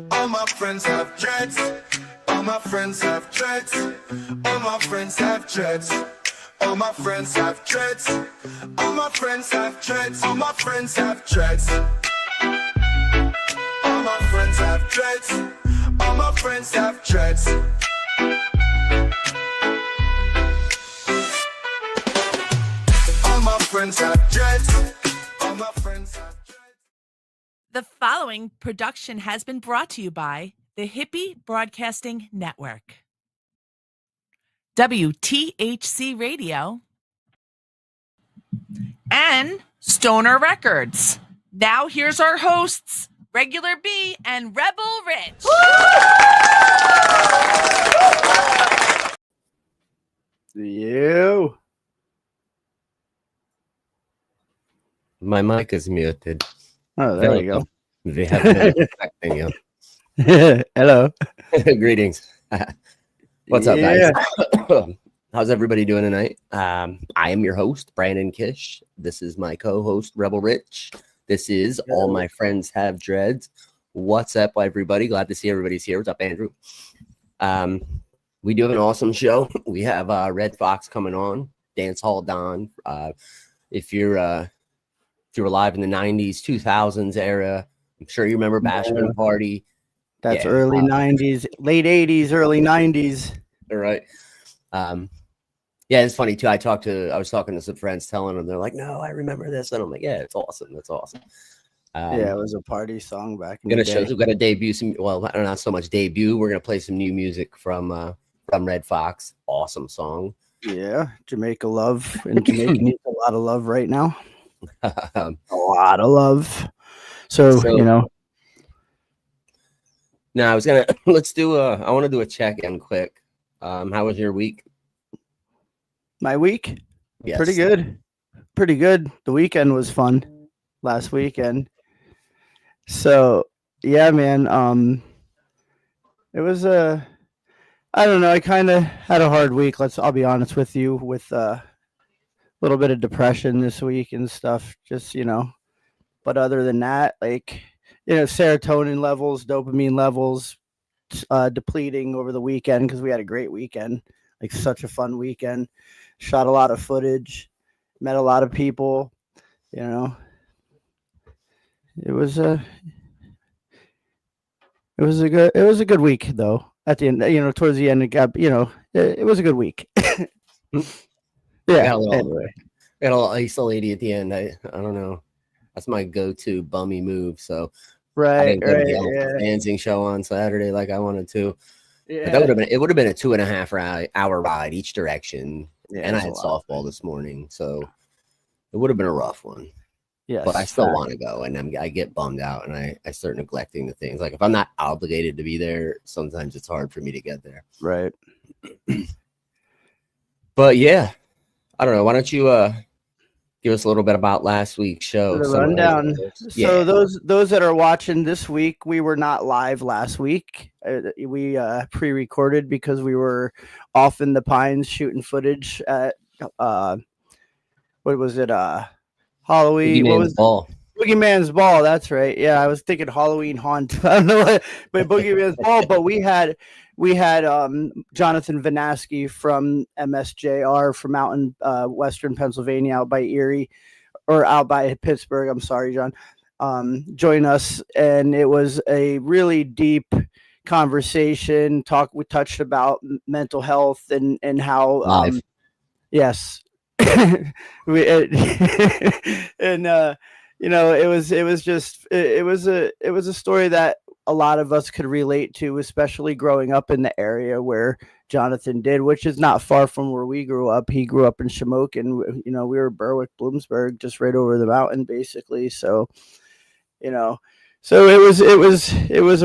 All my friends have dreads. All my friends have dreads. All my friends have dreads. All my friends have dreads. All my friends have dreads. All my friends have dreads. All my friends have dreads. All my friends have dreads. All my friends have dreads. All my friends have dreads. The following production has been brought to you by the Hippie Broadcasting Network, WTHC Radio, and Stoner Records. Now here's our hosts, Regular B and Rebel Rich. You. My mic is muted. Oh, there you go. They have been affecting you. Hello. Greetings. What's up, guys? How's everybody doing tonight? I am your host, Brandon Kish. This is my co-host, Rebel Rich. This is All My Friends Have Dreadz. What's up, everybody? Glad to see everybody's here. What's up, Andrew? We do have an awesome show. We have Red Fox coming on, Dancehall Don. If you're alive in the 90s, 2000s era, I'm sure you remember Bashment Party. That's early 90s, late 80s, early 90s. All right. Yeah, it's funny too. I was talking to some friends, telling them, they're like, "No, I remember this," and I'm like, "Yeah, it's awesome. That's awesome." Yeah, it was a party song back in the day. We've got to debut some. Well, not so much debut. We're gonna play some new music from Red Fox. Awesome song. Yeah, Jamaica love, and Jamaica needs a lot of love right now. A lot of love. So you know. No, I was gonna. Let's do I want to do a check-in quick. How was your week? My week? Yes. Pretty good. Pretty good. The weekend was fun last weekend. So yeah, man. It was I don't know, I kind of had a hard week. I'll be honest with you, with a little bit of depression this week and stuff. Just, but other than that, like, serotonin levels, dopamine levels depleting over the weekend, because we had a great weekend, like such a fun weekend. Shot a lot of footage, met a lot of people. It was a good week though. At the end, towards the end, it got, it was a good week. Yeah. Got a little ice lady at the end. I don't know. That's my go-to bummy move. So I didn't go to the dancing show on Saturday like I wanted to. Yeah. But it would have been a 2.5 hour ride each direction. Yeah, and I had softball this morning, so it would have been a rough one. Yeah, but I still want to go, and I get bummed out, and I start neglecting the things. Like if I'm not obligated to be there, sometimes it's hard for me to get there. Right. But yeah, I don't know. Why don't you give us a little bit about last week's show? The rundown. So those that are watching this week, we were not live last week. We pre-recorded because we were off in the Pines shooting footage at what was it? Halloween. Boogeyman's Ball. That's right. Yeah, I was thinking Halloween Haunt. I don't know what, but Boogeyman's Ball. But we had Jonathan Vanaski from MSJR from out in Western Pennsylvania, out by Erie, or out by Pittsburgh. I'm sorry, John. Join us, and it was a really deep conversation. We touched about mental health and how yes. It was a story that a lot of us could relate to, especially growing up in the area where Jonathan did, which is not far from where we grew up. He grew up in Shamokin. We were Berwick, Bloomsburg, just right over the mountain, basically. So, so it was a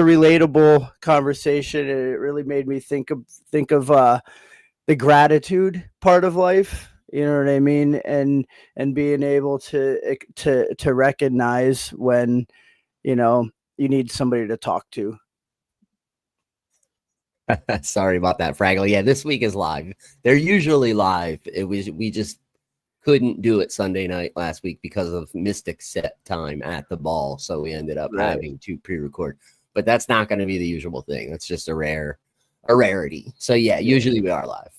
relatable conversation, and it really made me think of the gratitude part of life. You know what I mean? And being able to recognize when, you need somebody to talk to. Sorry about that, Fraggle. Yeah, this week is live. They're usually live. We just couldn't do it Sunday night last week because of Mystic set time at the ball. So we ended up having to pre-record. but that's not going to be the usual thing. That's just a rarity. So yeah, usually we are live.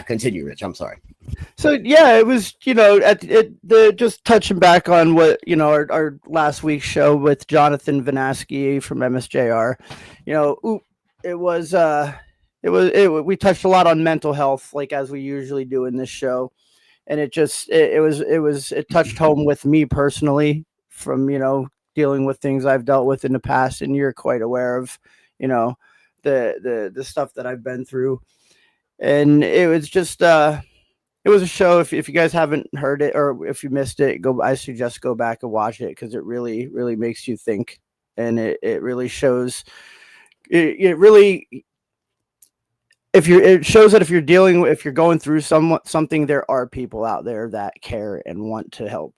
Continue, Rich. I'm sorry. So yeah, it was, just touching back on what, our last week's show with Jonathan Vanaski from MSJR, we touched a lot on mental health, like as we usually do in this show. And it touched home with me personally from, dealing with things I've dealt with in the past. And you're quite aware of, the stuff that I've been through. And it was just, it was a show. If you guys haven't heard it or if you missed it, I suggest go back and watch it because it really, really makes you think. And it really shows, it shows that if you're going through something, there are people out there that care and want to help.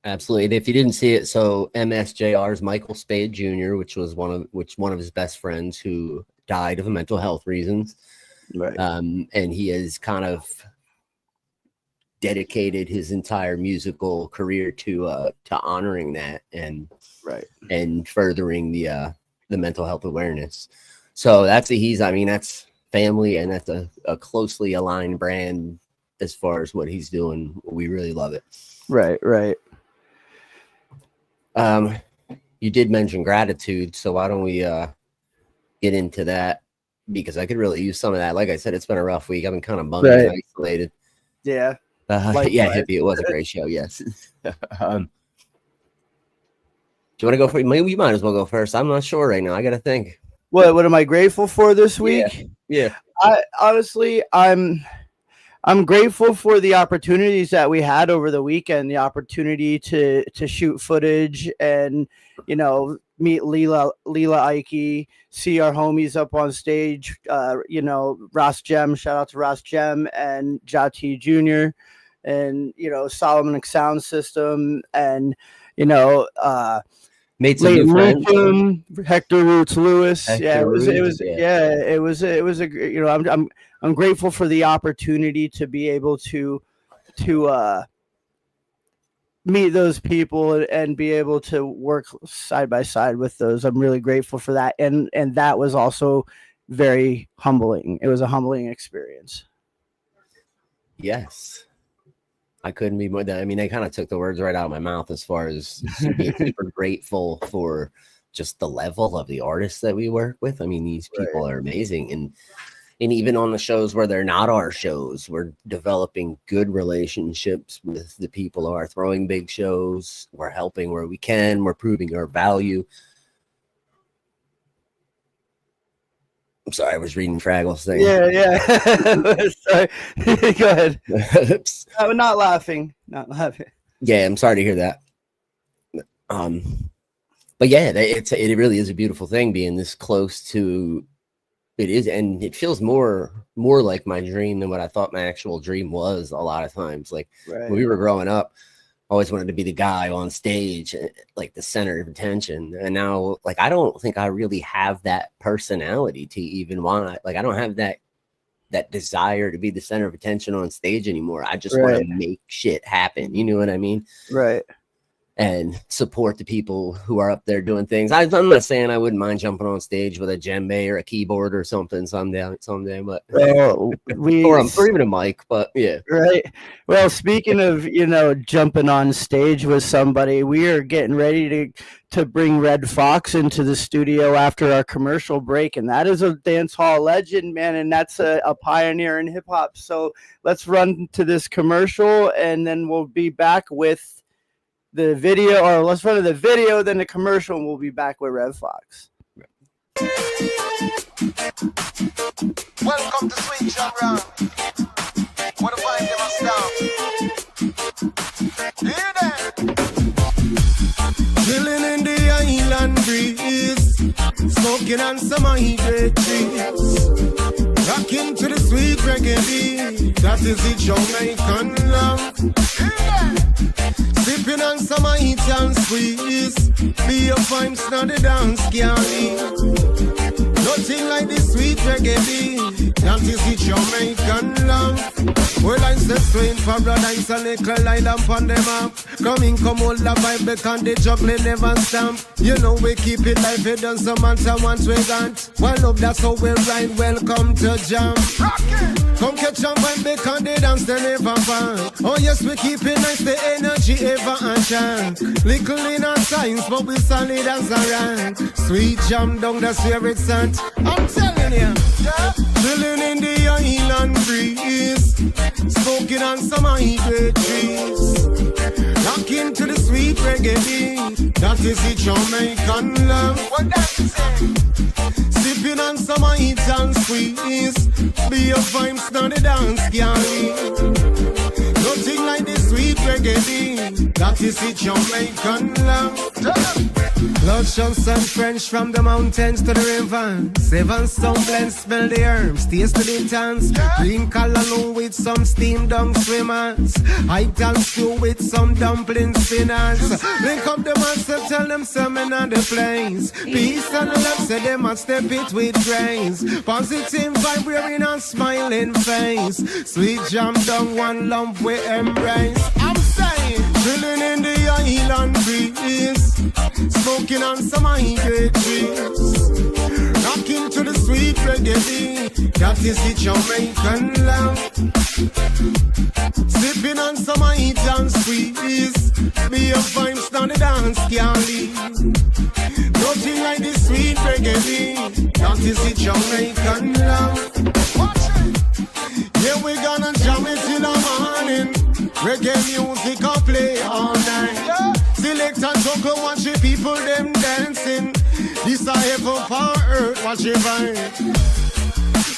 Absolutely. And if you didn't see it, so MSJR's Michael Spade Jr., which was one of his best friends who died of mental health reasons. Right. And he has kind of dedicated his entire musical career to honoring that and furthering the mental health awareness. So that's family, and that's a closely aligned brand as far as what he's doing. We really love it. Right. You did mention gratitude, so why don't we get into that? Because I could really use some of that. Like I said, it's been a rough week. I've been kind of bummed and isolated. Yeah. Hippie, it was a great show. Yes. Do you want to go for it? Maybe you might as well go first. I'm not sure right now. I got to think. What am I grateful for this week? Yeah. I'm grateful for the opportunities that we had over the weekend, the opportunity to shoot footage and, meet Leela Ike, see our homies up on stage, Ross Gem, shout out to Ross Gem and Jati Jr. and, Solomon Sound System and, made some new friends. Hector Roots Lewis. Hector I'm grateful for the opportunity to be able to meet those people and be able to work side by side with those. I'm really grateful for that. And that was also very humbling. It was a humbling experience. Yes. I couldn't be more than, they kind of took the words right out of my mouth as far as being super grateful for just the level of the artists that we work with. These people are amazing. And even on the shows where they're not our shows, we're developing good relationships with the people who are throwing big shows. We're helping where we can. We're proving our value. I'm sorry, I was reading Fraggle's thing. Yeah. Sorry. Go ahead. Oops. I'm not laughing. Yeah, I'm sorry to hear that. But yeah, it really is a beautiful thing being this close to it is, and it feels more like my dream than what I thought my actual dream was a lot of times. Like when we were growing up, I always wanted to be the guy on stage, like the center of attention. And now, like, I don't think I really have that personality to even want, like, I don't have that desire to be the center of attention on stage anymore. I just want to make shit happen. You know what I mean? Right. And support the people who are up there doing things. I'm not saying I wouldn't mind jumping on stage with a djembe or a keyboard or something someday, but or even a mic. But yeah, right. Well, speaking of jumping on stage with somebody, we are getting ready to bring Red Fox into the studio after our commercial break, and that is a dancehall legend, man, and that's a pioneer in hip hop. So let's run to this commercial, and then we'll be back with the video, or let's run to the video, then the commercial, and we'll be back with Red Fox. Welcome to Sweet Genre. What a vibe they must down. Hear that? Chilling in the island breeze, smoking on some hydrate trees, rocking to the sweet reggae beat. That is the Jamaican love. Sipping on some Haitian squeeze, be your vibes, not the dance, Cali. Nothing like the sweet reggae beat. That is the Jamaican love. Well, I said swing paradise, a little light up on them up. Come hold the vibe, because the juggling never stop. You know we keep it live, it doesn't matter what we got. Well, love, that's how we ride, welcome to Jam. Come catch on vibe, because they dance, they never back. Oh yes, we keep it nice, the energy ever and shine. Little in our science, but we solid as a rank. Sweet Jam down, that's where it's at. I'm telling you, chilling in the island breeze, smoking on some irie trees, rocking to the sweet reggae beat. That is the Jamaican love. What that is it? Sipping on some heat and squeeze, be your vibes, not the dance carry. Nothing like the sweet reggae beat. That is the Jamaican love. Lotions and French from the mountains to the river. Seven stone blend, smell the herbs, taste the dance. Green callaloo with some steamed dung swimmers. I dance stew with some dumpling spinners. Link up the master, tell them something on the place. Peace and love, say they must step it with grace. Positive vibe, wearing a smiling face. Sweet Jam down, one lump we embrace. I'm saying, chilling in the island breeze, smoking on some irie trees, rocking to the sweet reggae beat. That is the Jamaican love. Sipping on some heat and squeeze, be your vibes down the dance galley. Nothing like the sweet reggae beat. That is the Jamaican love. Watch it. Yeah, we gonna jam it till the morning. Reggae music I'll play all night. Select and talk, watch the people them dancing. This a heaven for earth, watch it vibe.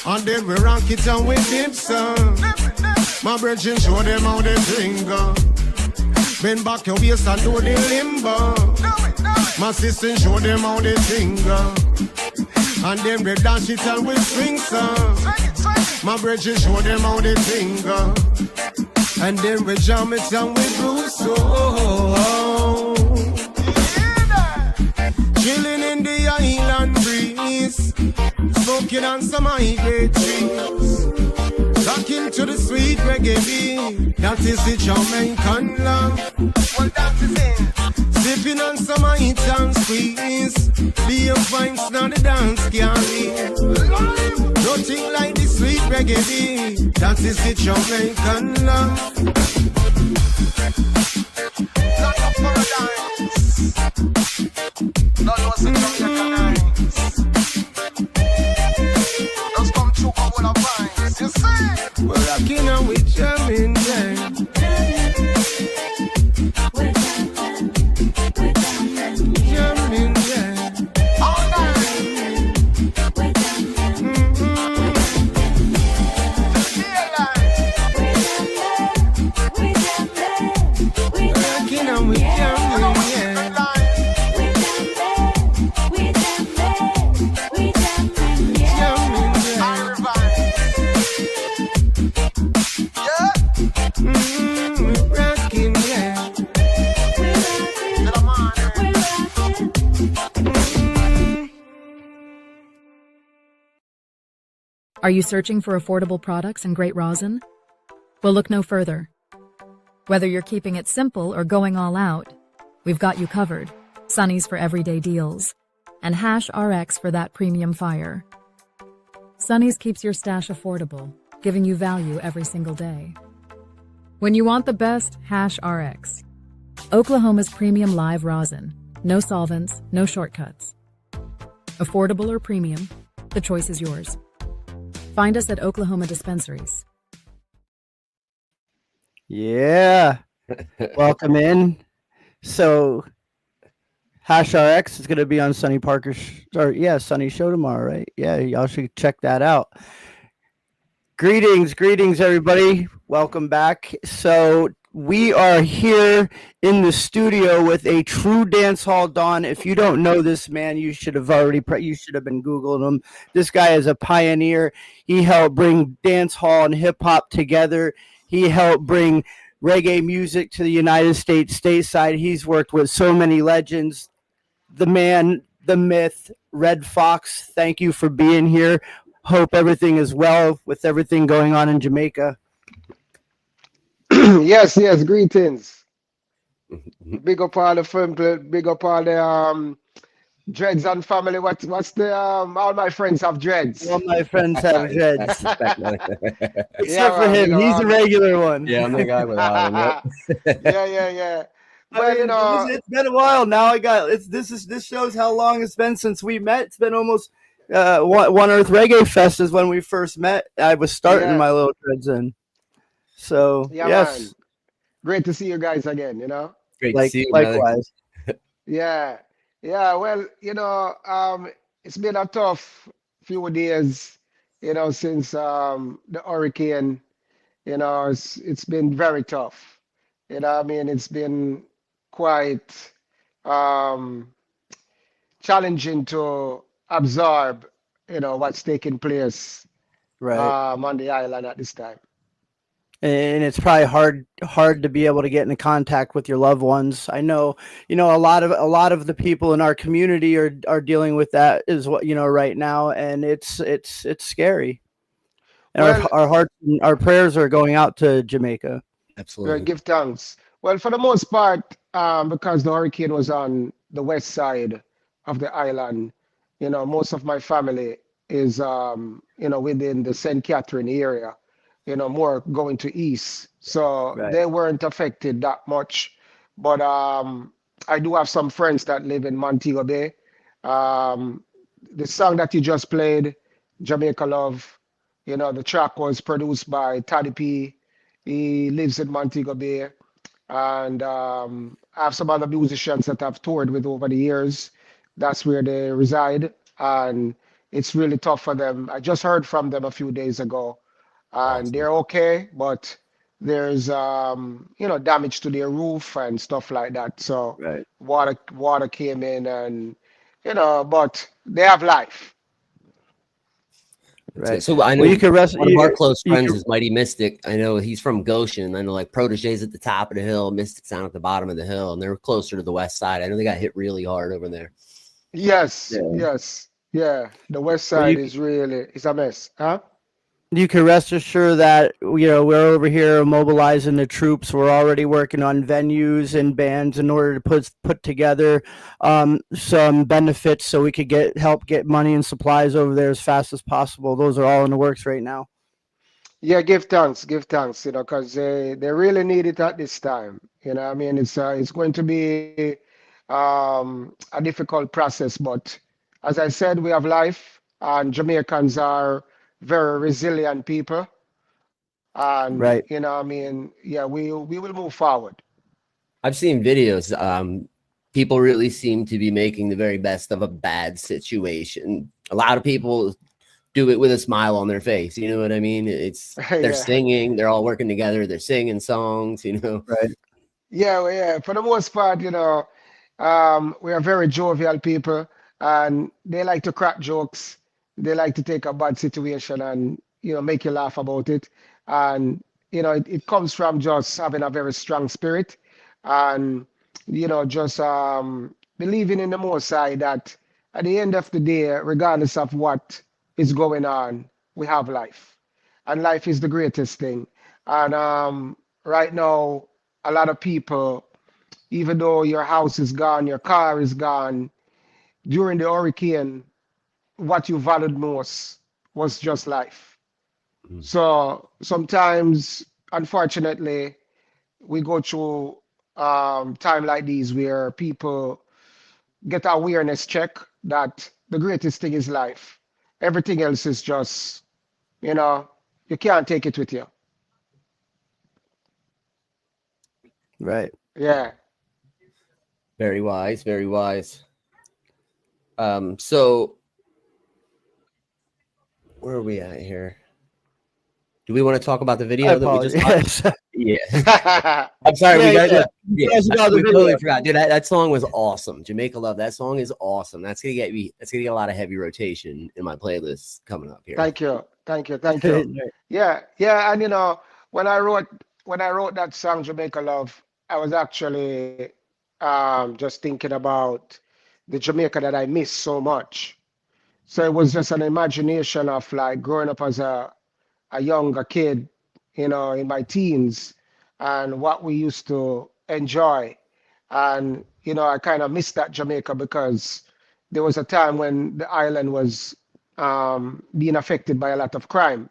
And then we rock it and we dip some. My brethren show them how they finger. Bend back your waist and do the limbo. My sister show them how they finger. And then we dance it and we swing some. My brethren show them how they finger. And then we jam it and we groove so. Chilling in the island breeze, smoking on some irie trees, rocking to the sweet reggae beat. That is the Jamaican love. Well, that is it. Sipping on some heat and squeeze, be your vibes, not the dance carry. Nothing like the sweet reggae beat. That is the Jamaican love. Like a paradise. Don't know what's in Jamaica. Just come through all our vibes. You see? We're rocking and we're jamming, yeah. Jamming, yeah. All night. Rocking and we're jamming, yeah. Are you searching for affordable products and great rosin? Well, look no further. Whether you're keeping it simple or going all out, we've got you covered. Sunny's for everyday deals, and Hash RX for that premium fire. Sunny's keeps your stash affordable, giving you value every single day. When you want the best, Hash RX. Oklahoma's premium live rosin. No solvents, no shortcuts. Affordable or premium, the choice is yours. Find us at Oklahoma dispensaries. Yeah. Welcome in. So Hash RX is going to be on Sunny Parker's Sunny show tomorrow, right? Yeah, y'all should check that out. Greetings, everybody. Welcome back. So we are here in the studio with a true dancehall don. If you don't know this man, you should have been Googling him. This guy is a pioneer. He helped bring dancehall and hip hop together. He helped bring reggae music to the United States stateside. He's worked with so many legends. The man, the myth, Red Fox. Thank you for being here. hope everything is well with everything going on in Jamaica. Yes, greetings. Big up all the family, big up all the Dreadz and family. What's the all my friends have Dreadz. All my friends have Dreadz. Except for man, him, he's a regular one. Yeah, I'm the guy without him. Yeah. Well, it's been a while now. This shows how long it's been since we met. It's been almost One Earth Reggae Fest is when we first met. I was starting my little Dreadz in. So yes, man. Great to see you guys again. Great to see you, likewise. Yeah. Well, it's been a tough few days, since the hurricane. It's been very tough. It's been quite challenging to absorb, what's taking place on the island at this time. And it's probably hard to be able to get into contact with your loved ones. I know, a lot of the people in our community are dealing with that right now, and it's scary. And our hearts, our prayers are going out to Jamaica. Absolutely. Give thanks. Well, for the most part, because the hurricane was on the west side of the island, most of my family is within the St. Catherine area. More going to east. So they weren't affected that much. But I do have some friends that live in Montego Bay. The song that you just played, Jamaica Love, the track was produced by Taddy P. He lives in Montego Bay. And I have some other musicians that I've toured with over the years. That's where they reside. And it's really tough for them. I just heard from them a few days ago. And they're okay, but there's damage to their roof and stuff like that. So water came in, and but they have life. Right. So I know you can rest. One of our close friends is Mighty Mystic. I know he's from Goshen. I know Protege's at the top of the hill, Mystic's down at the bottom of the hill, and they're closer to the west side. I know they got hit really hard over there. Yes. The west side is a mess, huh? You can rest assured that we're over here mobilizing the troops. We're already working on venues and bands in order to put together some benefits so we could help get money and supplies over there as fast as possible. Those are all in the works right now. Yeah, give thanks, because they really need it at this time. It's going to be a difficult process, but as I said, we have life, and Jamaicans are very resilient people, and we will move forward. I've seen videos. People really seem to be making the very best of a bad situation. A lot of people do it with a smile on their face. You know what I mean? It's they're singing, they're all working together, they're singing songs. Right? Yeah. For the most part, we are very jovial people, and they like to crack jokes. They like to take a bad situation and, make you laugh about it. And, it comes from just having a very strong spirit and, just believing in the Most High that at the end of the day, regardless of what is going on, we have life. And life is the greatest thing. And right now, a lot of people, even though your house is gone, your car is gone, during the hurricane, what you valued most was just life. So sometimes, unfortunately, we go through time like these where people get awareness check that the greatest thing is life. Everything else is just, you can't take it with you. Right. Yeah. Very wise, very wise. So where are we at here? Do we want to talk about the video that we just watched? Yeah. I'm sorry. We totally forgot. Dude, that song was awesome. Jamaica Love. That song is awesome. That's gonna get a lot of heavy rotation in my playlist coming up here. Thank you. Yeah. And when I wrote that song, Jamaica Love, I was actually just thinking about the Jamaica that I miss so much. So it was just an imagination of like growing up as a younger kid, you know, in my teens, and what we used to enjoy. And, you know, I kind of missed that Jamaica because there was a time when the island was being affected by a lot of crime.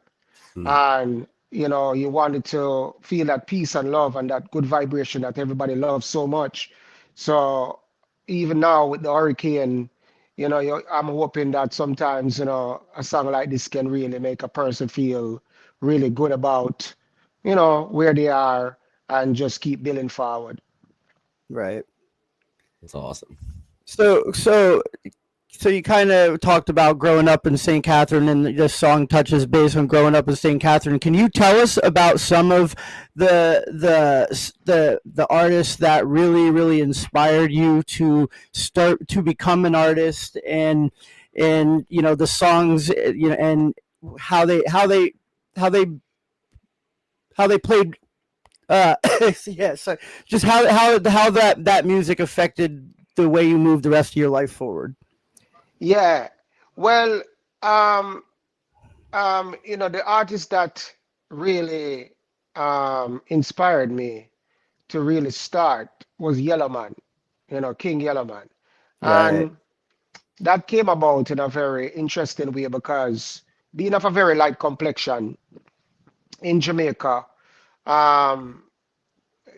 And, you know, you wanted to feel that peace and love and that good vibration that everybody loves so much. So even now with the hurricane, you know, I'm hoping that sometimes, you know, a song like this can really make a person feel really good about, you know, where they are and just keep building forward. Right. That's awesome. So you kind of talked about growing up in St. Catherine, and this song touches base on growing up in St. Catherine. Can you tell us about some of the artists that really inspired you to start to become an artist, and you know, the songs, you know, and how they played yeah, so just how that music affected the way you moved the rest of your life forward? Yeah, well, you know, the artist that really inspired me to really start was Yellowman, you know, King Yellowman. Right. And that came about in a very interesting way because being of a very light complexion in Jamaica,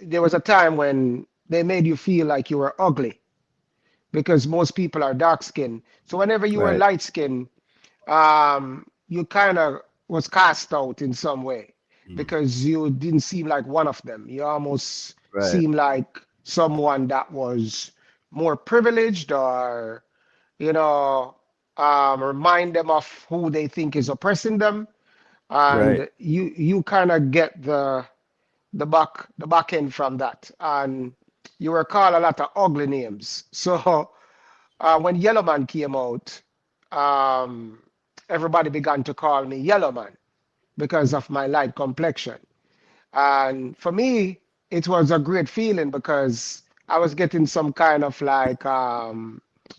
there was a time when they made you feel like you were ugly because most people are dark skinned. So whenever you were Right. light skinned, you kind of was cast out in some way because you didn't seem like one of them. You almost Right. seemed like someone that was more privileged, or, you know, remind them of who they think is oppressing them. And Right. you kind of get the back end from that. And you were called a lot of ugly names. So when Yellowman came out, everybody began to call me Yellowman because of my light complexion. And for me, it was a great feeling because I was getting some kind of like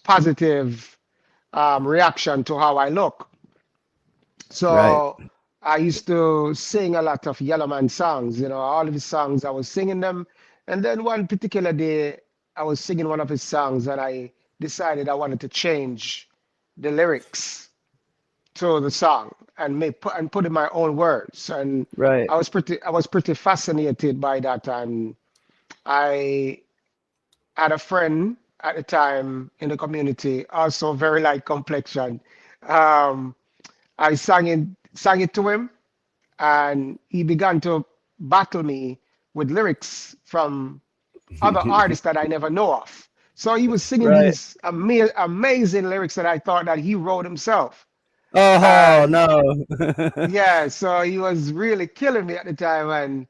positive reaction to how I look. Right. So I used to sing a lot of Yellowman songs, you know, all of his songs, I was singing them. And then one particular day, I was singing one of his songs and I decided I wanted to change the lyrics to the song and put in my own words. And Right. I was pretty fascinated by that. And I had a friend at the time in the community, also very light complexion. Um, I sang it to him, and he began to battle me with lyrics from other artists that I never know of. So he was singing Right. these amazing lyrics that I thought that he wrote himself. Oh And no. yeah, so he was really killing me at the time, and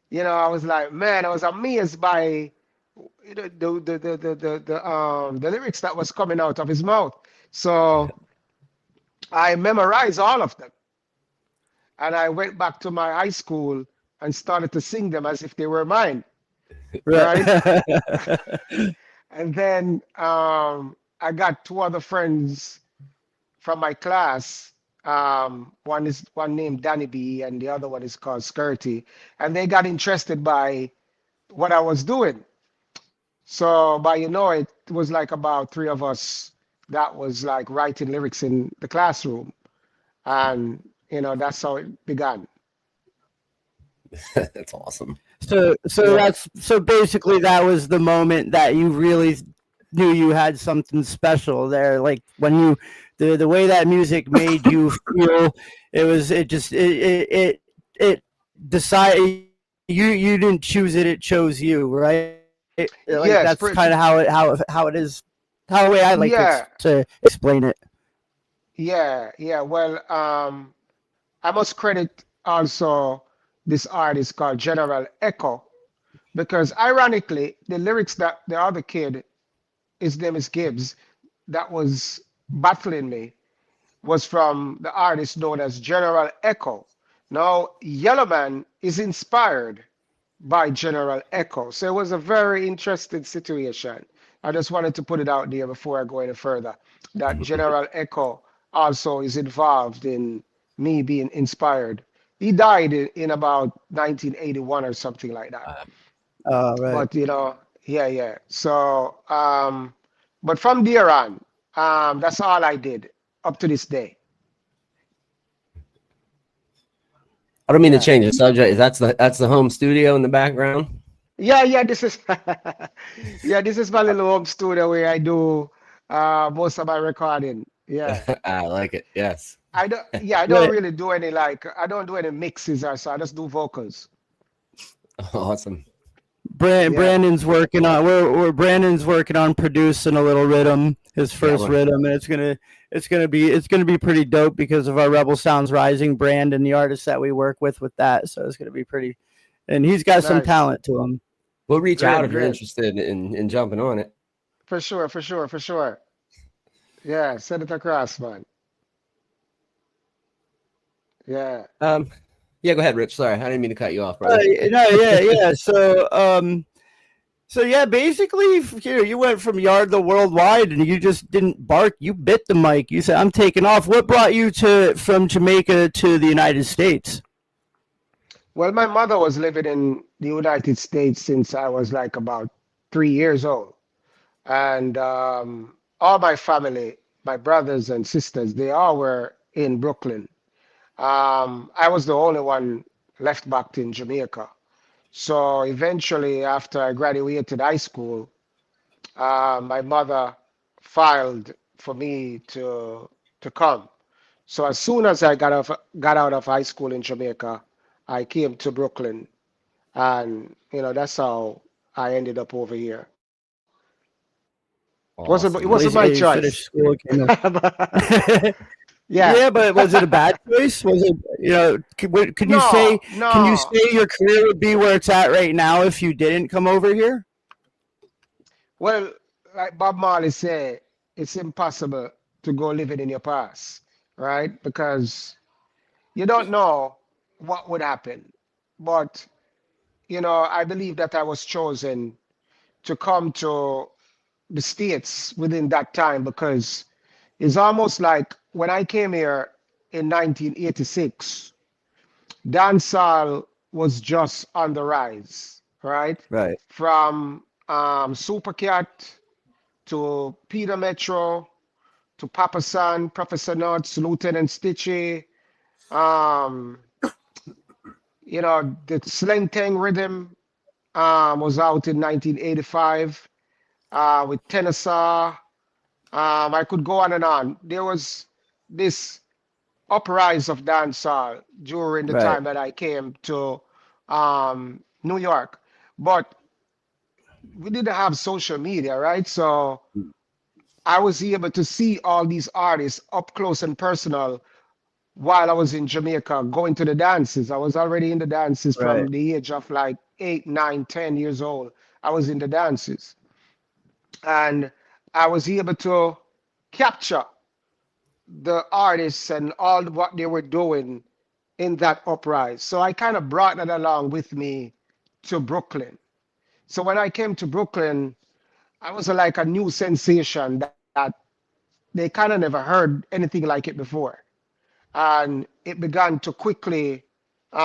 you know, I was like, man, I was amazed by the lyrics that was coming out of his mouth. So I memorized all of them. And I went back to my high school and started to sing them as if they were mine, right? Right. And then I got two other friends from my class. One named Danny B, and the other one is called Skirty, and they got interested by what I was doing. So, by it was like about three of us that was like writing lyrics in the classroom, and that's how it began. That's awesome. So Yeah. so basically that was the moment that you really knew you had something special there. Like when you the way that music made you feel, it decided you didn't choose it, it chose you, right? Like Yes, that's kind of how it is, how the way I like yeah, to explain it. yeah. Well, I must credit also this artist called General Echo, because ironically, the lyrics that the other kid, his name is Gibbs, that was battling me, was from the artist known as General Echo. Now, Yellowman is inspired by General Echo. So it was a very interesting situation. I just wanted to put it out there before I go any further, that General Echo also is involved in me being inspired. He died in about 1981 or something like that. Right. But yeah. So, but from there on, that's all I did up to this day. I don't mean to change the subject. That's the home studio in the background. Yeah. This is this is my little home studio where I do most of my recording. Yeah. I like it. Yes. I don't really do any I don't do any mixes or so. I just do vocals. Awesome. Brandon's working on Brandon's working on producing a little Riddim, his first Riddim, and it's gonna be pretty dope because of our Rebel Sounds Rising brand and the artists that we work with that. So it's gonna be pretty, and he's got some talent to him. We'll reach out if you're interested in jumping on it. For sure. Yeah, send it across, man. Yeah. Yeah, go ahead, Rich. Sorry, I didn't mean to cut you off, brother. Yeah. So yeah, basically, you went from yard to worldwide, and you just didn't bark. You bit the mic. You said, "I'm taking off." What brought you from Jamaica to the United States? Well, my mother was living in the United States since I was like about 3 years old, and all my family, my brothers and sisters, they all were in Brooklyn. I was the only one left back in Jamaica. So eventually, after I graduated high school, my mother filed for me to come. So as soon as I got out of high school in Jamaica, I came to Brooklyn, and that's how I ended up over here. Awesome. It wasn't my choice. Yeah, but was it a bad choice? Was it, can you say your career would be where it's at right now if you didn't come over here? Well, like Bob Marley said, it's impossible to go living in your past, right? Because you don't know what would happen. But, I believe that I was chosen to come to the States within that time because it's almost like when I came here in 1986, dancehall was just on the rise, right? Right. From Supercat to Peter Metro to Papa San, Professor Nuts, Lieutenant Stitchy, the Slang Tang Riddim was out in 1985 with Tennessee. I could go on and on. There was this uprise of dancehall during the time that I came to New York, but we didn't have social media, right? So I was able to see all these artists up close and personal while I was in Jamaica, going to the dances. I was already in the dances from the age of like 8, 9, 10 years old. I was in the dances, and I was able to capture the artists and all what they were doing in that uprise. So I kind of brought that along with me to Brooklyn. So when I came to Brooklyn, I was like a new sensation that they kind of never heard anything like it before. And it began to quickly, get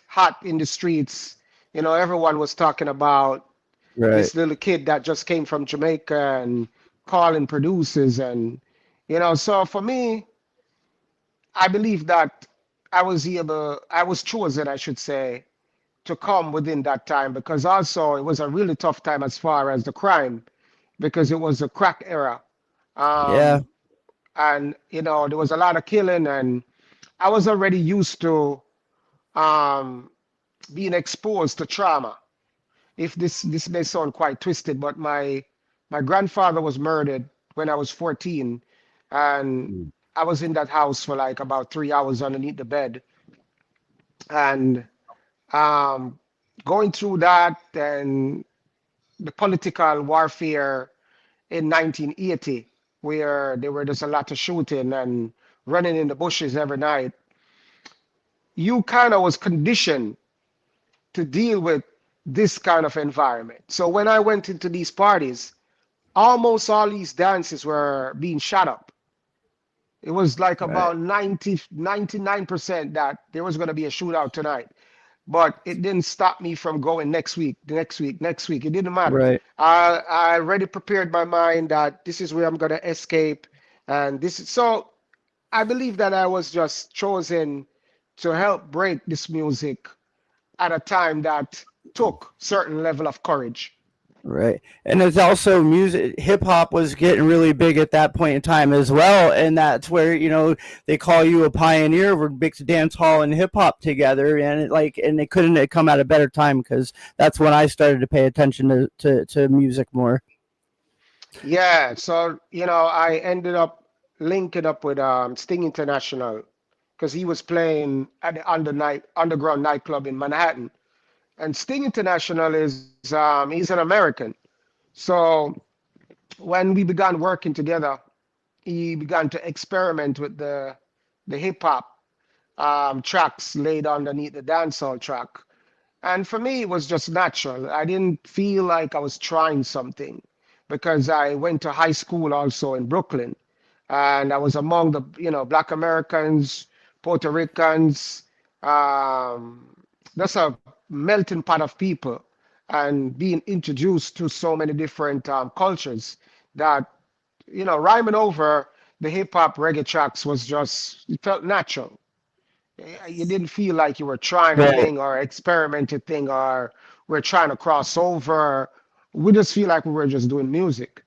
hot in the streets. Everyone was talking about this little kid that just came from Jamaica and calling producers. And, so for me, I believe that I was chosen, I should say, to come within that time, because also it was a really tough time as far as the crime, because it was a crack era. And, there was a lot of killing, and I was already used to being exposed to trauma. If this may sound quite twisted, but my grandfather was murdered when I was 14, and I was in that house for like about 3 hours underneath the bed. And going through that and the political warfare in 1980, where there were just a lot of shooting and running in the bushes every night, you kind of was conditioned to deal with this kind of environment. So when I went into these parties, almost all these dances were being shut up. It was like about 99% that there was going to be a shootout tonight. But it didn't stop me from going next week, the next week, next week. It didn't matter. Right. I already prepared my mind that this is where I'm going to escape. And this is so I believe that I was just chosen to help break this music at a time that took certain level of courage. Right. And it's also music. Hip hop was getting really big at that point in time as well. And that's where, they call you a pioneer. We're mixed dance hall and hip hop together. And it couldn't have come at a better time, because that's when I started to pay attention to music more. Yeah. So, I ended up linking up with Sting International, because he was playing at the underground nightclub in Manhattan. And Sting International is he's an American. So when we began working together, he began to experiment with the hip hop tracks laid underneath the dancehall track. And for me, it was just natural. I didn't feel like I was trying something, because I went to high school also in Brooklyn, and I was among the Black Americans, Puerto Ricans, that's a melting pot of people, and being introduced to so many different cultures that rhyming over the hip hop reggae tracks was just, it felt natural. You didn't feel like you were trying a thing or experimented thing, or we're trying to cross over. We just feel like we were just doing music.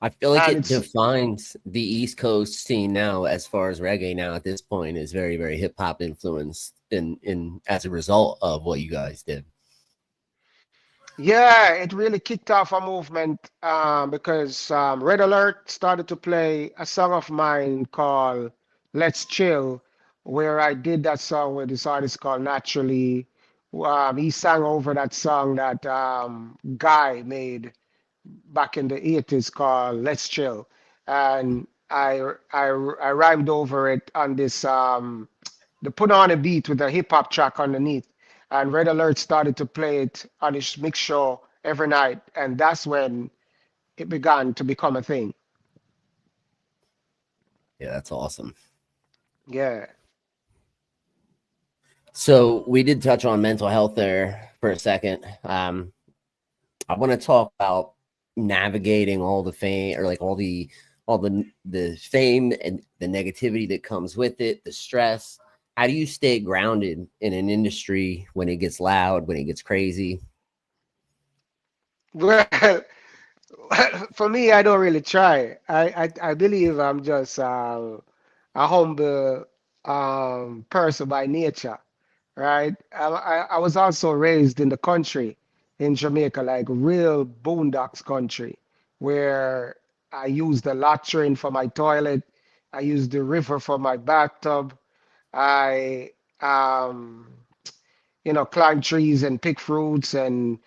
I feel like it defines the East Coast scene now, as far as reggae now at this point is very, very hip hop influenced in as a result of what you guys did. Yeah, it really kicked off a movement because Red Alert started to play a song of mine called Let's Chill, where I did that song with this artist called Naturally. He sang over that song that Guy made back in the 80s called Let's Chill. And I rhymed over it on this, the put on a beat with a hip hop track underneath. And Red Alert started to play it on his mix show every night. And that's when it began to become a thing. Yeah, that's awesome. Yeah. So we did touch on mental health there for a second. I want to talk about navigating all the fame, or like all the fame and the negativity that comes with it, the stress. How do you stay grounded in an industry when it gets loud, when it gets crazy? Well, for me, I don't really try. I believe I'm just a humble person by nature, right? I was also raised in the country in Jamaica, like real boondocks country, where I use the latrine for my toilet. I use the river for my bathtub. I climb trees and pick fruits, and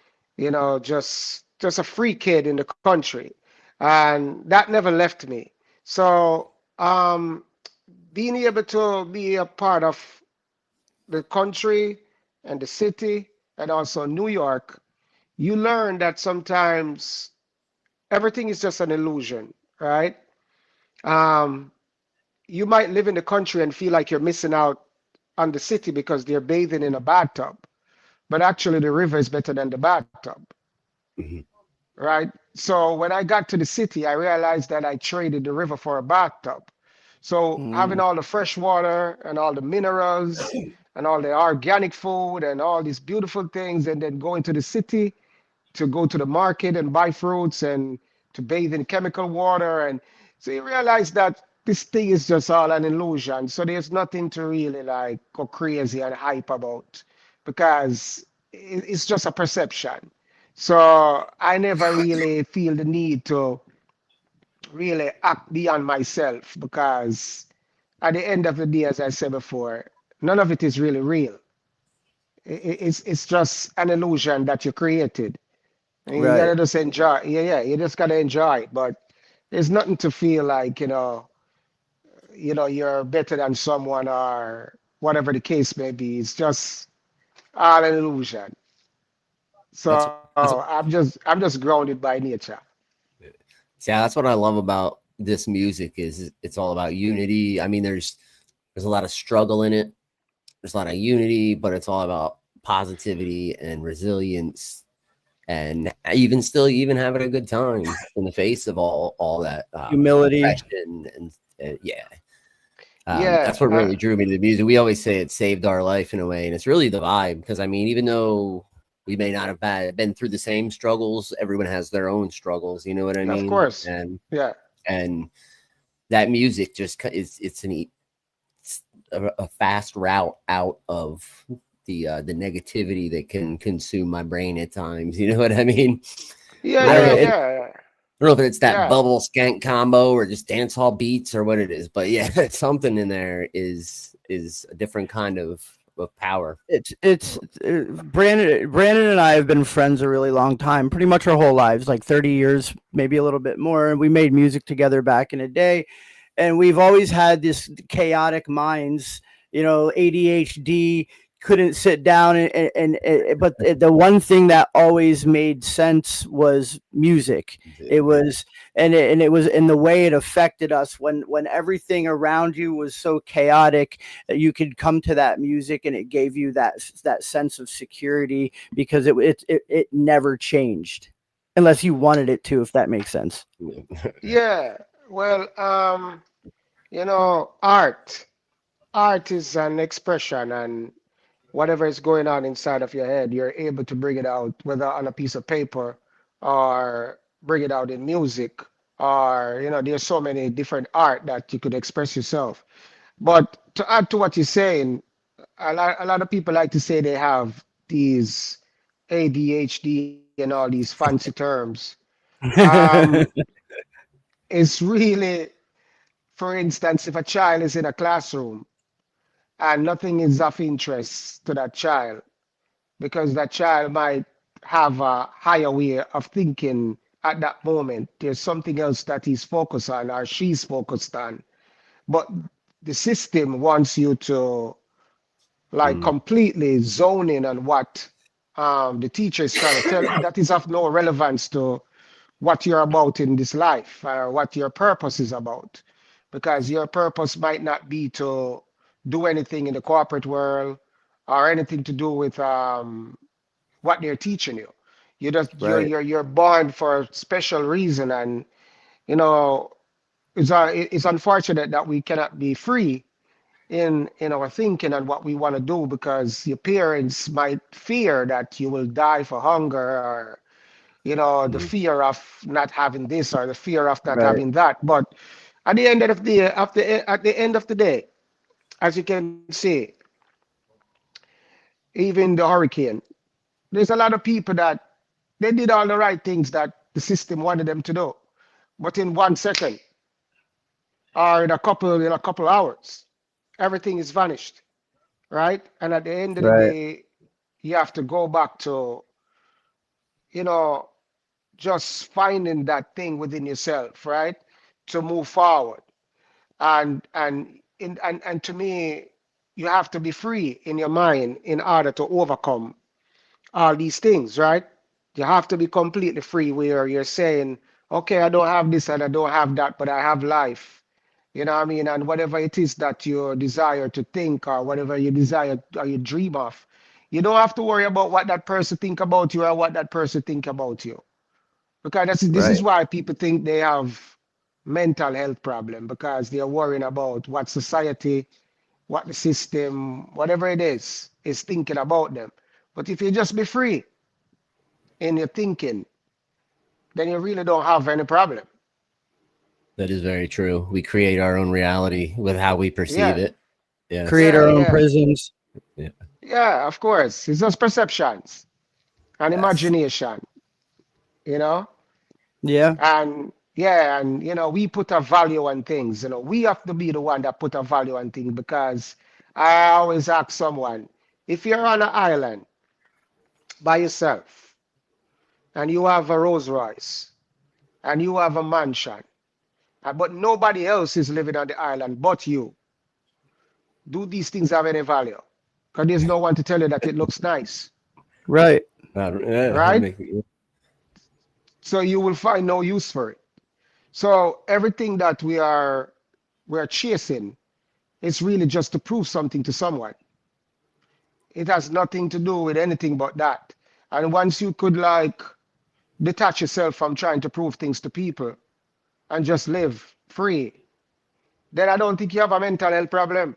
just a free kid in the country, and that never left me. So being able to be a part of the country and the city, and also New York, you learn that sometimes everything is just an illusion, right? You might live in the country and feel like you're missing out on the city because they're bathing in a bathtub, but actually the river is better than the bathtub, right? So when I got to the city, I realized that I traded the river for a bathtub. So having all the fresh water and all the minerals and all the organic food and all these beautiful things, and then going to the city to go to the market and buy fruits and to bathe in chemical water. And so you realize that this thing is just all an illusion. So there's nothing to really like go crazy and hype about, because it's just a perception. So I never really feel the need to really act beyond myself, because at the end of the day, as I said before, none of it is really real. It's just an illusion that you created. And you gotta just enjoy. Yeah, you just gotta enjoy it. But there's nothing to feel like, you're better than someone or whatever the case may be. It's just all an illusion. So I'm just grounded by nature. Yeah, that's what I love about this music is it's all about unity. I mean, there's a lot of struggle in it. There's a lot of unity, but it's all about positivity and resilience, and even having a good time in the face of all that humility and that's what really drew me to the music. We always say it saved our life in a way, and it's really the vibe. Because I mean, even though we may not have been through the same struggles, everyone has their own struggles. You know what I mean? Of course. And that music just it's a fast route out of the negativity that can consume my brain at times. You know what I mean? I don't know if it's that bubble skank combo or just dancehall beats or what it is, but yeah, something in there is a different kind of power. It's Brandon and I have been friends a really long time, pretty much our whole lives, like 30 years, maybe a little bit more. And we made music together back in the day. And we've always had this chaotic minds, ADHD, couldn't sit down but the one thing that always made sense was music. It was it was in the way it affected us when everything around you was so chaotic that you could come to that music and it gave you that sense of security because it never changed unless you wanted it to, if that makes sense. Yeah. Well, art is an expression, and whatever is going on inside of your head, you're able to bring it out, whether on a piece of paper or bring it out in music, or, there's so many different art that you could express yourself. But to add to what you're saying, a lot of people like to say they have these ADHD and all these fancy terms. It's really, for instance, if a child is in a classroom and nothing is of interest to that child, because that child might have a higher way of thinking at that moment. There's something else that he's focused on or she's focused on. But the system wants you to completely zone in on what the teacher is trying to tell you. That is of no relevance to what you're about in this life or what your purpose is about. Because your purpose might not be to do anything in the corporate world or anything to do with what they're teaching you. You're born for a special reason, and it's unfortunate that we cannot be free in our thinking and what we want to do, because your parents might fear that you will die for hunger, or the fear of not having this or the fear of not having that. But at the end of the day, as you can see, even the hurricane, there's a lot of people that they did all the right things that the system wanted them to do, but in 1 second or in a couple hours, everything is vanished, right? And at the end of the day, you have to go back to, just finding that thing within yourself, right, to move forward. And to me, you have to be free in your mind in order to overcome all these things, right? You have to be completely free, where you're saying, okay, I don't have this and I don't have that, but I have life. You know what I mean? And whatever it is that you desire to think, or whatever you desire or you dream of, you don't have to worry about what that person think about you or what that person think about you. Because this is why people think they have mental health problem, because they're worrying about what society, what the system, whatever it is thinking about them. But if you just be free in your thinking, then you really don't have any problem. That is very true. We create our own reality with how we perceive it. Yeah. Create our own prisons. Yeah. Yeah, of course. It's just perceptions and imagination, Yeah. And we put a value on things. We have to be the one that put a value on things, because I always ask someone, if you're on an island by yourself and you have a Rolls Royce and you have a mansion, but nobody else is living on the island but you, do these things have any value? Because there's no one to tell you that it looks nice. Right. Right? So you will find no use for it. So everything that we're chasing, it's really just to prove something to someone. It has nothing to do with anything but that. And once you could like detach yourself from trying to prove things to people and just live free, then I don't think you have a mental health problem.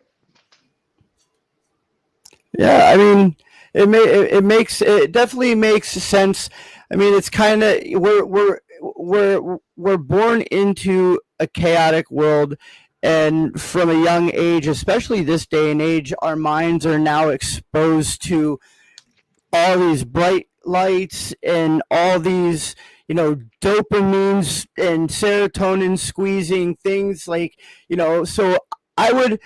Yeah, I mean, it definitely makes sense. I mean, it's kind of we're born into a chaotic world, and from a young age, especially this day and age, our minds are now exposed to all these bright lights and all these, you know, dopamines and serotonin squeezing things, like, you know. So I would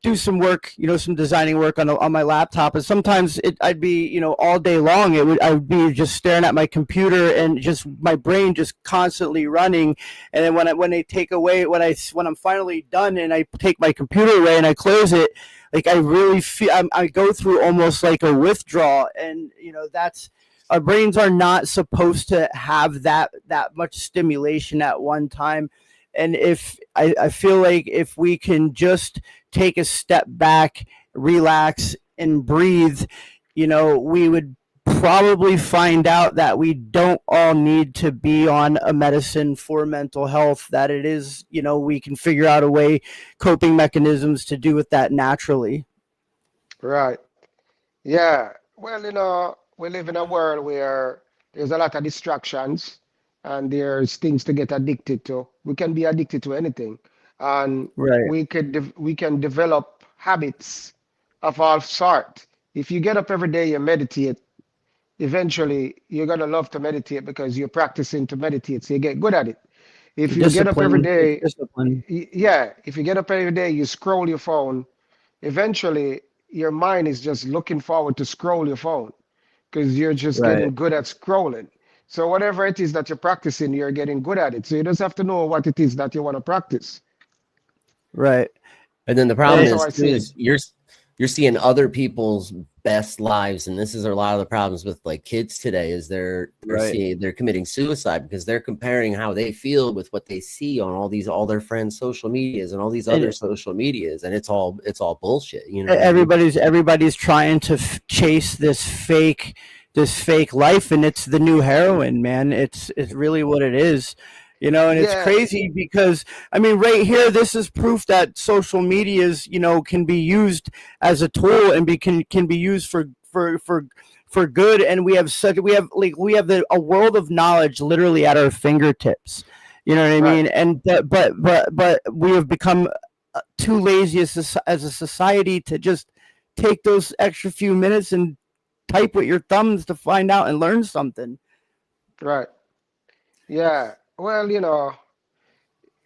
do some work, you know, some designing work on my laptop, and sometimes I'd be, you know, all day long. I would be just staring at my computer and just my brain just constantly running. And then when they take away, when I'm finally done and I take my computer away and I close it, like I really feel I go through almost like a withdrawal. And you know, that's, our brains are not supposed to have that much stimulation at one time. And if I feel like if we can just take a step back, relax, and breathe, you know, we would probably find out that we don't all need to be on a medicine for mental health, that it is, you know, we can figure out a way, coping mechanisms to do with that naturally. Right. Yeah. Well, you know, we live in a world where there's a lot of distractions and there's things to get addicted to. We can be addicted to anything, and Right. we can develop habits of all sort. If you get up every day and meditate, eventually you're gonna love to meditate because you're practicing to meditate, so you get good at it. If you get up every day, discipline. yeah, if you get up every day, you scroll your phone, eventually your mind is just looking forward to scroll your phone because you're just Right. getting good at scrolling. So whatever it is that you're practicing, you're getting good at it. So you just have to know what it is that you want to practice. Right. And then the problem That's how I is, see too, it. is you're seeing other people's best lives, and this is a lot of the problems with like kids today. Is they're Right. they're committing suicide because they're comparing how they feel with what they see on all their friends' social medias and all these And other social medias, and it's all bullshit. You know, what I mean? everybody's trying to chase this fake life, and it's the new heroin, man. It's really what it is, you know. And it's Yeah, crazy because, I mean, right here, this is proof that social medias, you know, can be used as a tool and can be used for good. And we have a world of knowledge literally at our fingertips, you know what I right. mean. And but we have become too lazy as a society to just take those extra few minutes and type with your thumbs to find out and learn something. Right. Yeah. Well, you know,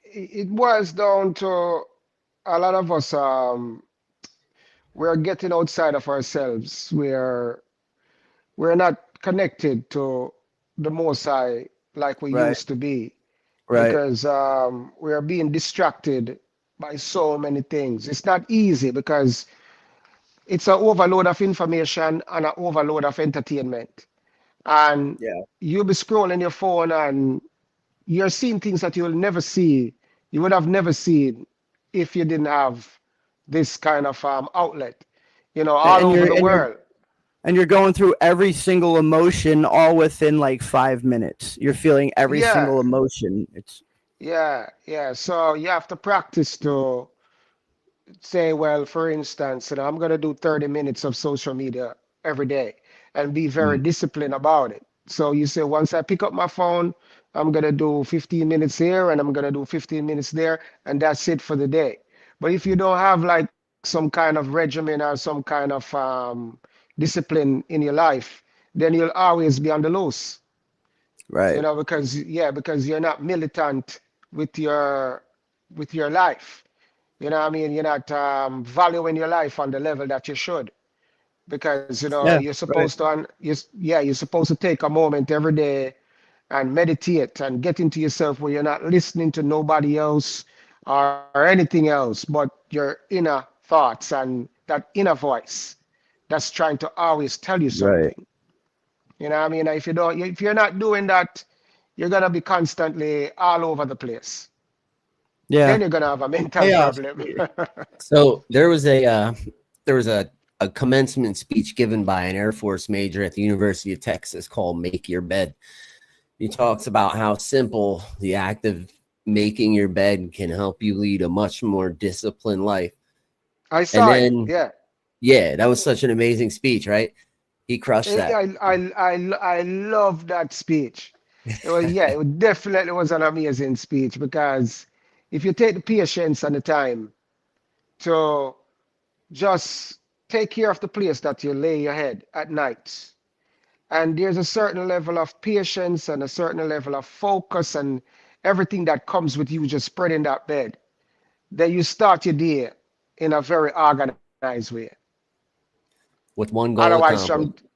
it boils down to a lot of us, we're getting outside of ourselves. We're not connected to the Most High like we Right. used to be Right. because we are being distracted by so many things. It's not easy because it's an overload of information and an overload of entertainment. And Yeah. you'll be scrolling your phone and you're seeing things that you'll never see, you would have never seen if you didn't have this kind of outlet, you know, all And over you're the and you're world. and you're going through every single emotion all within like 5 minutes. You're feeling every Yeah, single emotion. It's yeah. So you have to practice to say, well, for instance, you know, I'm gonna do 30 minutes of social media every day and be very disciplined about it. So you say, once I pick up my phone, I'm gonna do 15 minutes here and I'm gonna do 15 minutes there, and that's it for the day. But if you don't have like some kind of regimen or some kind of discipline in your life, then you'll always be on the loose, you right. know, because you're not militant with your life. You know what I mean? You're not valuing your life on the level that you should, because you know Yeah. you're Right. supposed to you're supposed to take a moment every day and meditate and get into yourself where you're not listening to nobody else or anything else but your inner thoughts and that inner voice that's trying to always tell you Right. something. You know what I mean? If you're not doing that, you're gonna be constantly all over the place. Yeah. Then you're gonna have a mental Chaos. problem. So there was a commencement speech given by an Air Force major at the University of Texas called "Make Your Bed." He talks about how simple the act of making your bed can help you lead a much more disciplined life. I saw And then, it. Yeah, that was such an amazing speech, right? He crushed that. I love that speech. It definitely was an amazing speech, because if you take the patience and the time to just take care of the place that you lay your head at night, and there's a certain level of patience and a certain level of focus and everything that comes with you just spreading that bed, then you start your day in a very organized way. With one goal Otherwise, accomplished.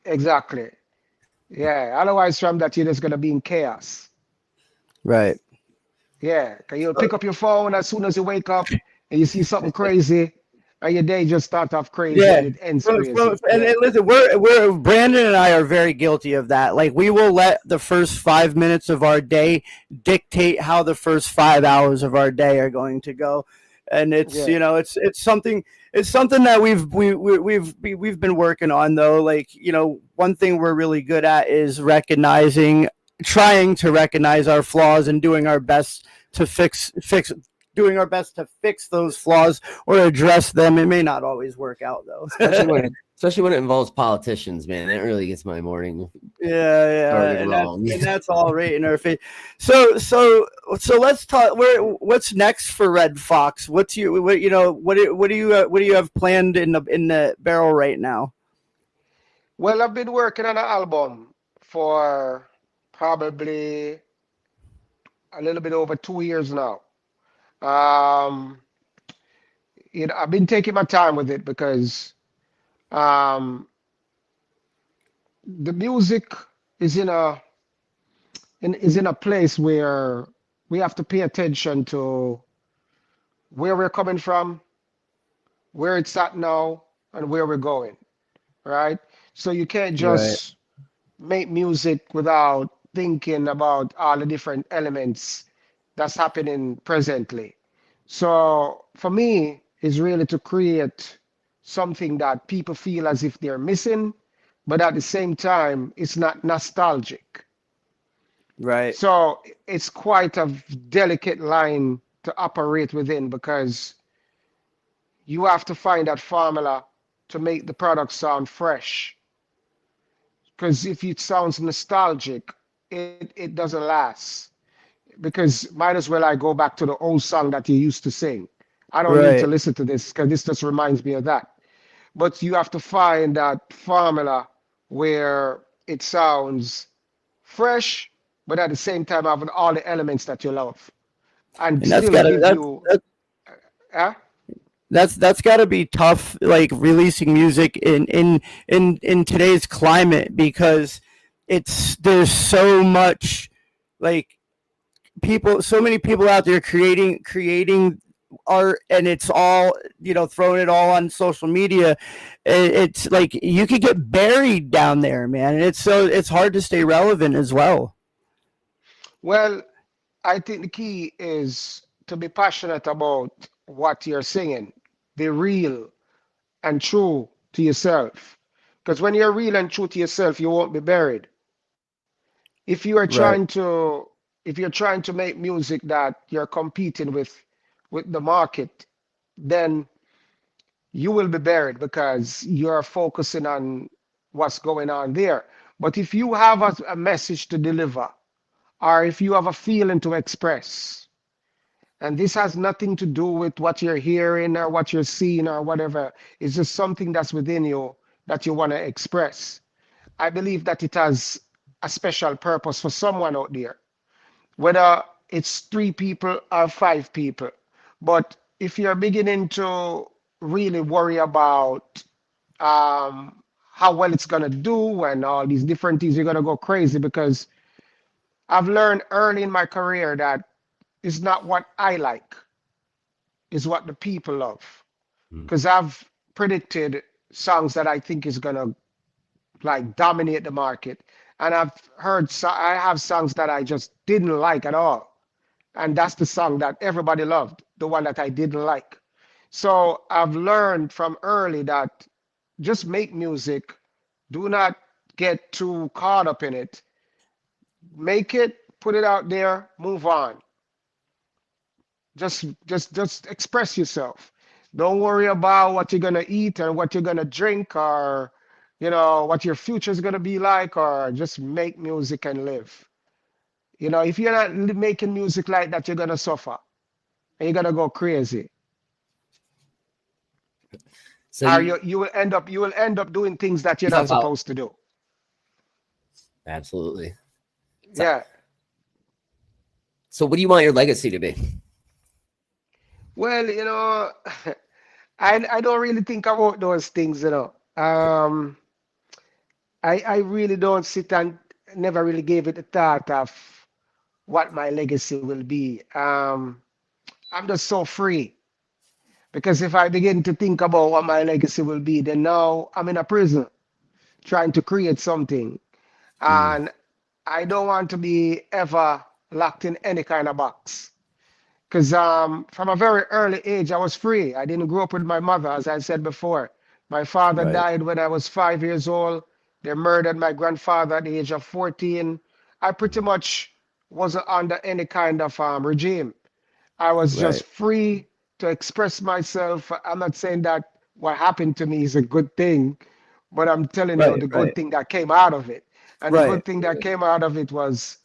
exactly. Yeah. Otherwise, from that, you're just gonna be in chaos. Right. Yeah. Cause you'll pick up your phone as soon as you wake up and you see something crazy, and your day just starts off crazy and it ends crazy. And listen, we're Brandon and I are very guilty of that. Like, we will let the first 5 minutes of our day dictate how the first 5 hours of our day are going to go. And it's it's something that we've been working on, though. Like, one thing we're really good at is trying to recognize our flaws and doing our best to fix those flaws or address them. It may not always work out, though. especially when it involves politicians, man. That really gets my morning. And that's all right in our face. So let's talk. What's next for Red Fox? What do you have planned in the barrel right now? Well, I've been working on an album for probably a little bit over 2 years now. I've been taking my time with it, because the music is in a place where we have to pay attention to where we're coming from, where it's at now, and where we're going, right? So you can't just make music without thinking about all the different elements that's happening presently. So for me, it's really to create something that people feel as if they're missing, but at the same time, it's not nostalgic. Right. So it's quite a delicate line to operate within, because you have to find that formula to make the product sound fresh. Because if it sounds nostalgic, it doesn't last. Because might as well I go back to the old song that you used to sing. I don't need to listen to this, because this just reminds me of that. But you have to find that formula where it sounds fresh, but at the same time having all the elements that you love, and still give you. That's got to be tough, like releasing music in today's climate, because there's so much, like, so many people out there creating art, and it's all, throwing it all on social media. It's like you could get buried down there, man, and it's hard to stay relevant as well. Well, I think the key is to be passionate about what you're singing. Be real and true to yourself, because when you're real and true to yourself, you won't be buried. If you are trying to make music that you're competing with the market, then you will be buried, because you're focusing on what's going on there. But if you have a message to deliver, or if you have a feeling to express, and this has nothing to do with what you're hearing or what you're seeing or whatever, it's just something that's within you that you want to express, I believe that it has a special purpose for someone out there, whether it's 3 people or 5 people. But if you're beginning to really worry about how well it's going to do and all these different things, you're going to go crazy, because I've learned early in my career that it's not what I like, it's what the people love. Because I've predicted songs that I think is going to like dominate the market, And I have songs that I just didn't like at all. And that's the song that everybody loved, the one that I didn't like. So I've learned from early that just make music. Do not get too caught up in it. Make it, put it out there, move on. Just express yourself. Don't worry about what you're gonna eat and what you're gonna drink, or what your future is gonna be like, or just make music and live. If you're not making music like that, you're gonna suffer and you're gonna go crazy. So Or you will end up doing things that you're not supposed to do. Absolutely. Yeah. So what do you want your legacy to be? Well, I don't really think about those things, I really don't sit and never really gave it a thought of what my legacy will be. I'm just so free. Because if I begin to think about what my legacy will be, then now I'm in a prison trying to create something. And I don't want to be ever locked in any kind of box. Because from a very early age, I was free. I didn't grow up with my mother, as I said before. My father died when I was 5 years old. They murdered my grandfather at the age of 14. I pretty much wasn't under any kind of regime. I was just free to express myself. I'm not saying that what happened to me is a good thing, but I'm telling you the good thing that came out of it. And the good thing that came out of it was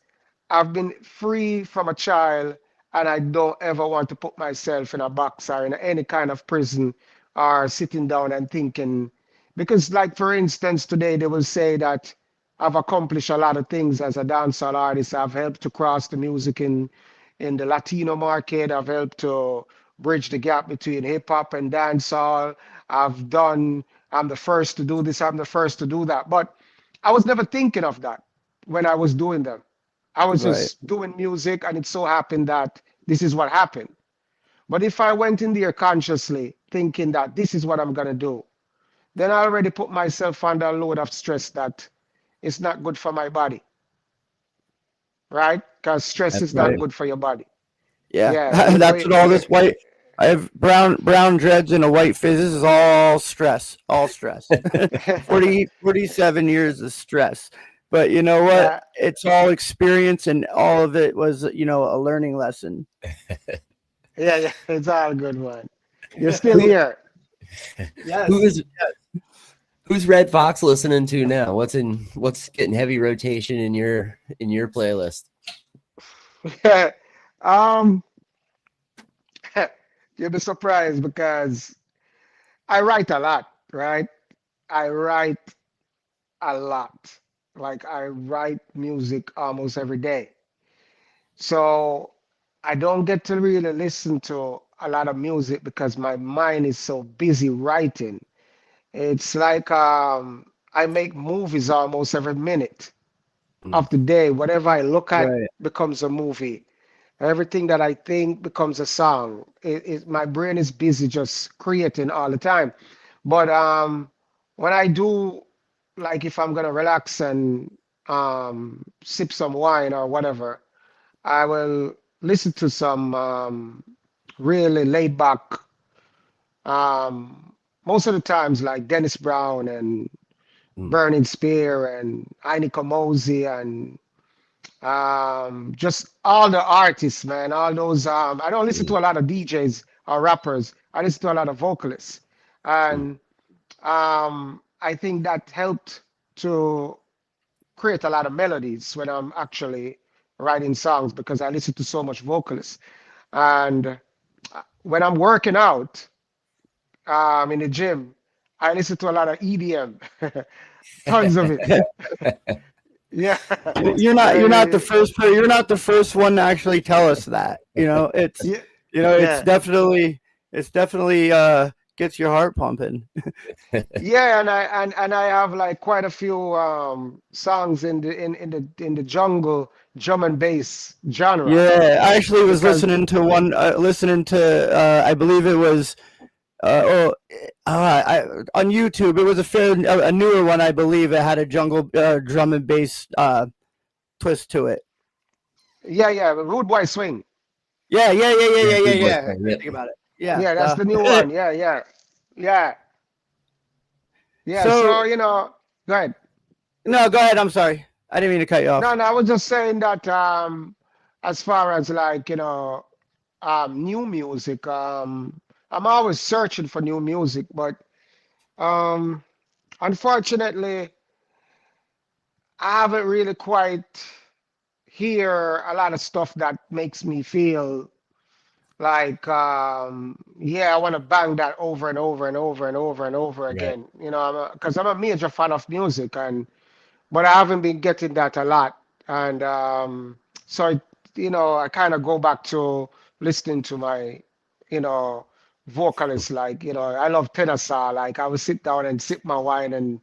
I've been free from a child, and I don't ever want to put myself in a box or in any kind of prison or sitting down and thinking. Because, like, for instance, today they will say that I've accomplished a lot of things as a dancehall artist. I've helped to cross the music in the Latino market. I've helped to bridge the gap between hip hop and dancehall. I'm the first to do this, I'm the first to do that. But I was never thinking of that when I was doing them. I was just doing music, and it so happened that this is what happened. But if I went in there consciously thinking that this is what I'm going to do, then I already put myself under a load of stress that it's not good for my body. Right? Because stress is not good for your body. Yeah. That's what all this white. I have brown dreads and a white fizz. This is all stress. 47 years of stress. But you know what? It's all experience, and all of it was, a learning lesson. Yeah, it's all good, man. You're still here. Yes. Who's Red Fox listening to now? What's getting heavy rotation in your playlist? You'll be surprised because I write a lot, right? I write a lot. Like, I write music almost every day. So I don't get to really listen to a lot of music because my mind is so busy writing. It's like I make movies almost every minute of the day. Whatever I look at becomes a movie. Everything that I think becomes a song. My brain is busy just creating all the time. But when I do, like, if I'm gonna relax and sip some wine or whatever, I will listen to some really laid back. Most of the times, like Dennis Brown and Burning Spear and Inie Kamosi and just all the artists, man. All those. I don't listen to a lot of DJs or rappers. I listen to a lot of vocalists, and I think that helped to create a lot of melodies when I'm actually writing songs, because I listen to so much vocalists. And when I'm working out in the gym, I listen to a lot of EDM, tons of it. Yeah, you're not the first. You're not the first one to actually tell us that. It's it's definitely gets your heart pumping. Yeah, and I have like quite a few songs in the jungle drum and bass genre. Yeah, I actually was listening to one. I believe it was on YouTube. It was a newer one, I believe. It had a jungle drum and bass twist to it. Yeah, Rude Boy Swing. Yeah. Yeah. Think about it. Yeah, That's the new one. Yeah. So go ahead. No, go ahead. I'm sorry. I didn't mean to cut you off. No, I was just saying that as far as like, new music, I'm always searching for new music, but unfortunately, I haven't really quite hear a lot of stuff that makes me feel like, I want to bang that over and over and over and over and over again. Because I'm a major fan of music, but I haven't been getting that a lot. And so, I kind of go back to listening to my, vocalists. Like, I love Takeover. Like, I would sit down and sip my wine and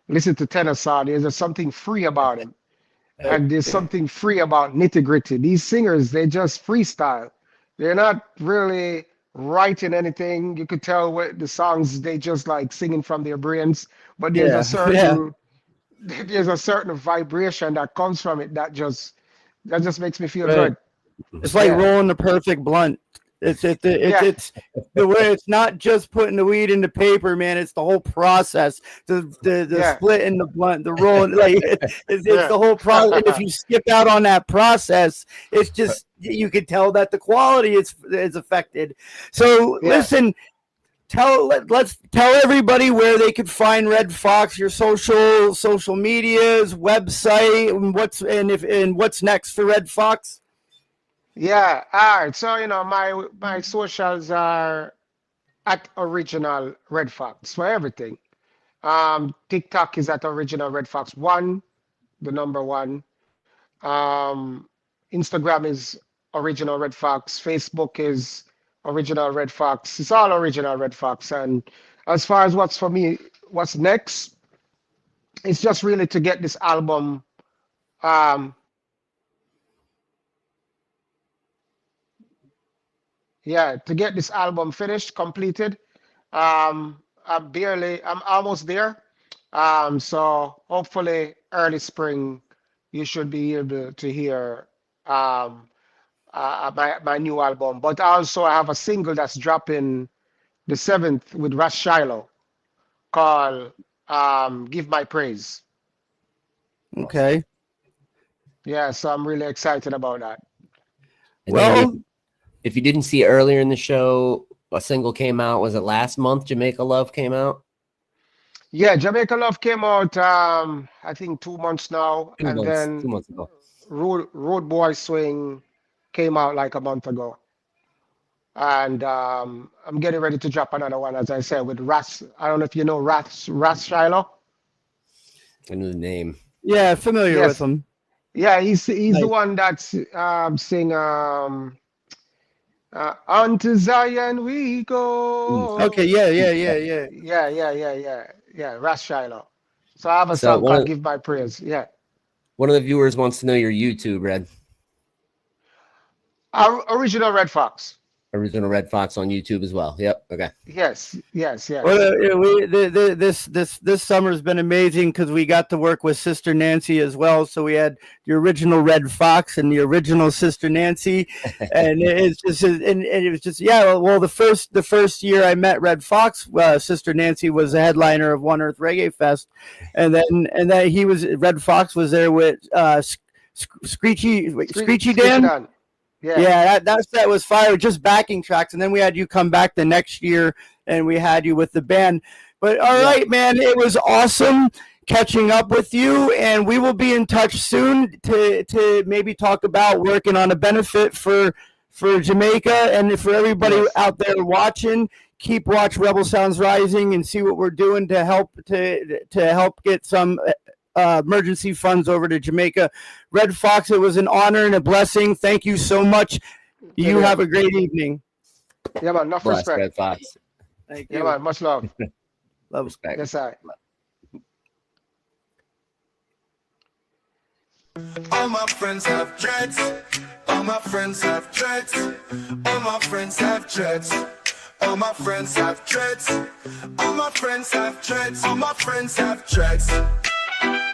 listen to Takeover. There's just something free about him. And there's something free about Nitty Gritty. These singers, they just freestyle. They're not really writing anything. You could tell what the songs, they just like singing from their brains. But there's a certain vibration that comes from it that just makes me feel good. It's like rolling the perfect blunt. It's the way it's not just putting the weed into paper, man. It's the whole process. The split in the blunt, the roll, like it's the whole process. And if you skip out on that process, it's just you can tell that the quality is affected. So listen. Let's tell everybody where they could find Red Fox, your social medias, website, and what's next for Red Fox. Yeah, all right. So my socials are at Original Red Fox for everything. TikTok is at Original Red Fox 1, the number 1. Instagram is Original Red Fox. Facebook is Original Red Fox. It's all Original Red Fox. And as far as what's next, it's just really to get this album to get this album finished, completed. I'm almost there. So hopefully early spring, you should be able to hear my new album. But also I have a single that's dropping the 7th with Ras Shiloh called Give My Praise. Okay. Yeah, so I'm really excited about that. Well, if you didn't see earlier in the show, a single came out. Was it last month? Jamaica Love came out? Yeah, Jamaica Love came out, I think 2 months now. 2 months, then 2 months ago. Road Boy Swing came out like a month ago. And I'm getting ready to drop another one, as I said, with Ras. I don't know if you know Ras Shiloh. I know the name. Yeah, familiar with him. Yeah, he's the one that's sing Unto Zion we go. Okay, yeah. Yeah, Ras Shiloh. So I have a song called Give My Praise. Yeah. One of the viewers wants to know your YouTube, Red. Original Red Fox. Original Red Fox on YouTube as well. Yep. Okay. Yes. Well, this summer's been amazing because we got to work with Sister Nancy as well. So we had the original Red Fox and the original Sister Nancy, and it was just Well, the first year I met Red Fox, Sister Nancy was the headliner of One Earth Reggae Fest, and then Red Fox was there with Screechy Dan. Yeah, that set was fire, just backing tracks, and then we had you come back the next year, and we had you with the band. But all right, man, it was awesome catching up with you, and we will be in touch soon to maybe talk about working on a benefit for Jamaica, and for everybody out there watching. Keep watch Rebel Sounds Rising and see what we're doing to help get some emergency funds over to Jamaica. Red Fox, it was an honor and a blessing. Thank you so much. You have a great evening. Yeah, man. Enough respect. Red Fox. Thank you. Yeah, man. Much love. Love. Respect. Yes, I. All my friends have dreads. All my friends have dreads. All my friends have dreads. All my friends have dreads. All my friends have dreads. All my friends have dreads.